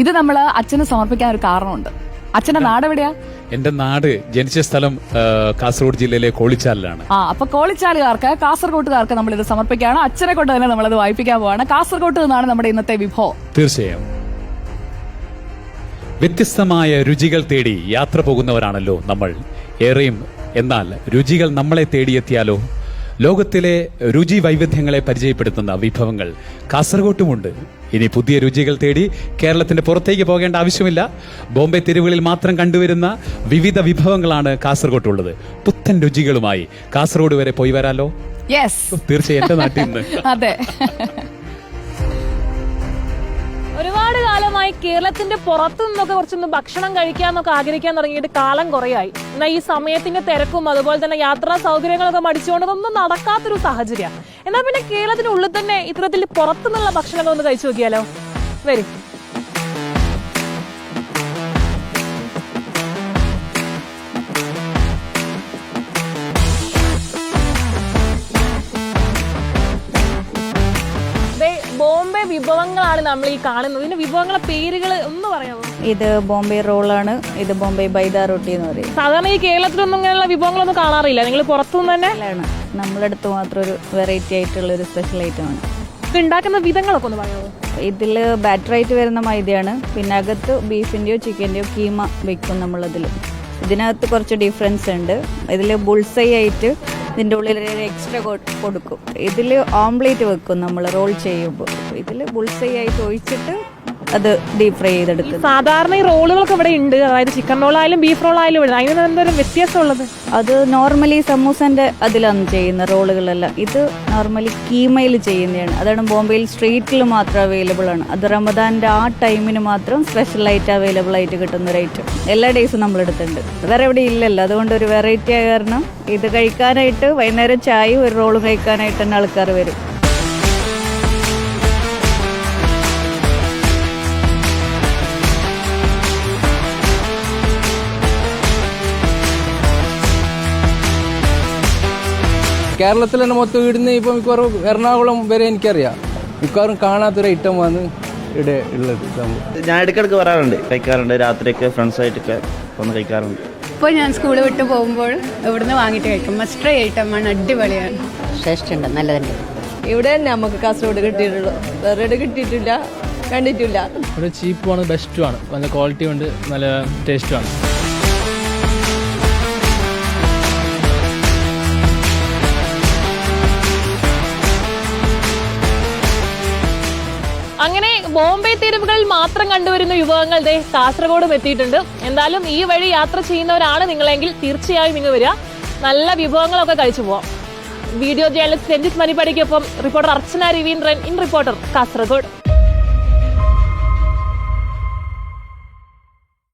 ഇത് നമ്മൾ അച്ഛന് സമർപ്പിക്കാൻ ഒരു കാരണമുണ്ട്. അച്ഛന്റെ നാട് എവിടെയാ? എന്റെ നാട് ജനിച്ച സ്ഥലം കാസർഗോഡ് ജില്ലയിലെ കോളിച്ചാലിലാണ്. അപ്പൊ കോളിച്ചാലുകാർക്ക്, കാസർഗോട്ടുകാർക്ക് നമ്മൾ ഇത് സമർപ്പിക്കുകയാണ്. അച്ഛനെ കൊണ്ട് തന്നെ നമ്മളത് വായിപ്പിക്കാൻ പോവാണ്. കാസർഗോട്ട് നിന്നാണ് നമ്മുടെ ഇന്നത്തെ വിഭവം. തീർച്ചയായും വ്യത്യസ്തമായ രുചികൾ തേടി യാത്ര പോകുന്നവരാണല്ലോ നമ്മൾ ഏറെയും. എന്നാൽ രുചികൾ നമ്മളെ തേടിയെത്തിയാലോ? ലോകത്തിലെ രുചി വൈവിധ്യങ്ങളെ പരിചയപ്പെടുത്തുന്ന വിഭവങ്ങൾ കാസർഗോട്ടുമുണ്ട്. ഇനി പുതിയ രുചികൾ തേടി കേരളത്തിന്റെ പുറത്തേക്ക് പോകേണ്ട ആവശ്യമില്ല. ബോംബെ തെരുവുകളിൽ മാത്രം കണ്ടുവരുന്ന വിവിധ വിഭവങ്ങളാണ് കാസർഗോട്ടുള്ളത്. പുത്തൻ രുചികളുമായി കാസർഗോഡ് വരെ പോയി വരാലോ? തീർച്ചയായും എന്റെ നാട്ടിൽ നിന്ന്. അതെ, ഒരുപാട് കാലമായി കേരളത്തിന്റെ പുറത്തു നിന്നൊക്കെ കുറച്ചൊന്ന് ഭക്ഷണം കഴിക്കാന്നൊക്കെ ആഗ്രഹിക്കാൻ തുടങ്ങിയിട്ട് കാലം കുറയായി. എന്നാൽ ഈ സമയത്തിന്റെ തിരക്കും അതുപോലെ തന്നെ യാത്രാ സൗകര്യങ്ങളൊക്കെ മടിച്ചുകൊണ്ട് ഒന്നും നടക്കാത്തൊരു സാഹചര്യം. എന്നാൽ പിന്നെ കേരളത്തിനുള്ളിൽ തന്നെ ഇത്തരത്തിൽ പുറത്തുനിന്നുള്ള ഭക്ഷണങ്ങൾ ഒന്ന് കഴിച്ചു നോക്കിയാലോ? വരും. ബോംബെ വിഭവങ്ങളാണ് നമ്മൾ ഈ കാണുന്നത്. ഇതിന്റെ വിഭവങ്ങളെ പേരുകൾ ഒന്ന് പറയാമോ? ഇത് ബോംബെ റോളാണ്. ഇത് ബോംബെ ബൈദ റൊട്ടി എന്ന് പറയും. സാധാരണ ഈ കേരളത്തിലൊന്നും ഇങ്ങനെയുള്ള വിഭവങ്ങളൊന്നും കാണാറില്ല. നിങ്ങൾ പുറത്തുനിന്ന് തന്നെ? നമ്മളടുത്ത് മാത്രം ഒരു വെറൈറ്റി ആയിട്ടുള്ള ഒരു സ്പെഷ്യൽ ഐറ്റം ആണ്. ഇത് ഉണ്ടാക്കുന്ന വിധങ്ങളൊക്കെ ഒന്ന് പറയാമോ? ഇതിൽ ബാറ്ററായിട്ട് വരുന്ന മൈദയാണ്. പിന്നെ അകത്ത് ബീഫിന്റെയോ ചിക്കന്റെയോ കീമ വെക്കും നമ്മളതിൽ. ഇതിനകത്ത് കുറച്ച് ഡിഫറൻസ് ഉണ്ട്. ഇതിൽ ബുൾസൈ ആയിട്ട് ഇതിൻ്റെ ഉള്ളിൽ എക്സ്ട്രാ കൊടുക്കും. ഇതിൽ ഓംലേറ്റ് വെക്കും നമ്മൾ റോൾ ചെയ്യുമ്പോൾ. ഇതിൽ ബുൾസൈ ആയിട്ട് ഒഴിച്ചിട്ട് അത് ഡീപ് ഫ്രൈ ചെയ്തെടുക്കും. സാധാരണ ഈ റോളുകളൊക്കെ ഇവിടെ ഉണ്ട്, അതായത് ചിക്കൻ റോൾ ആയാലും ബീഫ് റോൾ ആയാലും ഇവിടെ. അതിന് എന്തൊരു വ്യത്യാസമുള്ളത്? അത് നോർമലി സമൂസന്റെ അതിലാണ് ചെയ്യുന്ന റോളുകളെല്ലാം. ഇത് നോർമലി കീമയിൽ ചെയ്യുന്നതാണ്. അതാണ് ബോംബെയിൽ സ്ട്രീറ്റിൽ മാത്രം അവൈലബിൾ ആണ്. അത് റമദാന്റെ ആ ടൈമിന് മാത്രം സ്പെഷ്യൽ ആയിട്ട് അവൈലബിൾ ആയിട്ട് കിട്ടുന്ന ഒരു ഐറ്റം. എല്ലാ ഡേയ്സും നമ്മളെടുത്തുണ്ട്. വേറെ എവിടെ ഇല്ലല്ലോ, അതുകൊണ്ട് ഒരു വെറൈറ്റി ആയ കാരണം ഇത് കഴിക്കാനായിട്ട് വൈകുന്നേരം ചായയും ഒരു റോളും കഴിക്കാനായിട്ട് തന്നെ ആൾക്കാർ വരും. കേരളത്തിൽ തന്നെ മൊത്തം ഇടുന്ന ഇപ്പം മിക്കവാറും എറണാകുളം വരെ എനിക്കറിയാം. മിക്കവാറും കാണാത്തൊരു ഐറ്റമാണ് ഇവിടെ ഉള്ളത്. ഞാൻ ഇടയ്ക്കിടയ്ക്ക് വരാറുണ്ട്, കഴിക്കാറുണ്ട്. രാത്രിയൊക്കെ ഫ്രണ്ട്സായിട്ടൊക്കെ വന്ന് കഴിക്കാറുണ്ട്. ഇപ്പോൾ ഞാൻ സ്കൂൾ വിട്ട് പോകുമ്പോൾ ഇവിടുന്ന് വാങ്ങിയിട്ട് കഴിക്കും. മസ്റ്റ് ട്രൈ ഐറ്റമാണ്, അടിപൊളിയാണ്. ടേസ്റ്റ് നല്ലതുണ്ട്. ഇവിടെ തന്നെ നമുക്ക് കാസർഗോഡ് കിട്ടിയിട്ടുള്ളൂ, വേറെ കിട്ടിയിട്ടില്ല, കണ്ടിട്ടില്ല. ഇവിടെ ചീപ്പുമാണ്, ബെസ്റ്റുമാണ്, നല്ല ക്വാളിറ്റി ഉണ്ട്, നല്ല ടേസ്റ്റുമാണ്. അങ്ങനെ ബോംബെ തെരുവുകളിൽ മാത്രം കണ്ടുവരുന്ന വിഭവങ്ങൾ കാസർഗോഡും എത്തിയിട്ടുണ്ട്. എന്തായാലും ഈ വഴി യാത്ര ചെയ്യുന്നവരാണ് നിങ്ങളെങ്കിൽ തീർച്ചയായും ഇങ്ങ് വരിക. നല്ല വിഭവങ്ങളൊക്കെ കഴിച്ചു പോവാം. വീഡിയോ ജേർണലിസ്റ്റ് രഞ്ജിത്ത് മണിപ്പടിക്കൊപ്പം reporter Archana Raveendran, in Reporter, Kasaragod.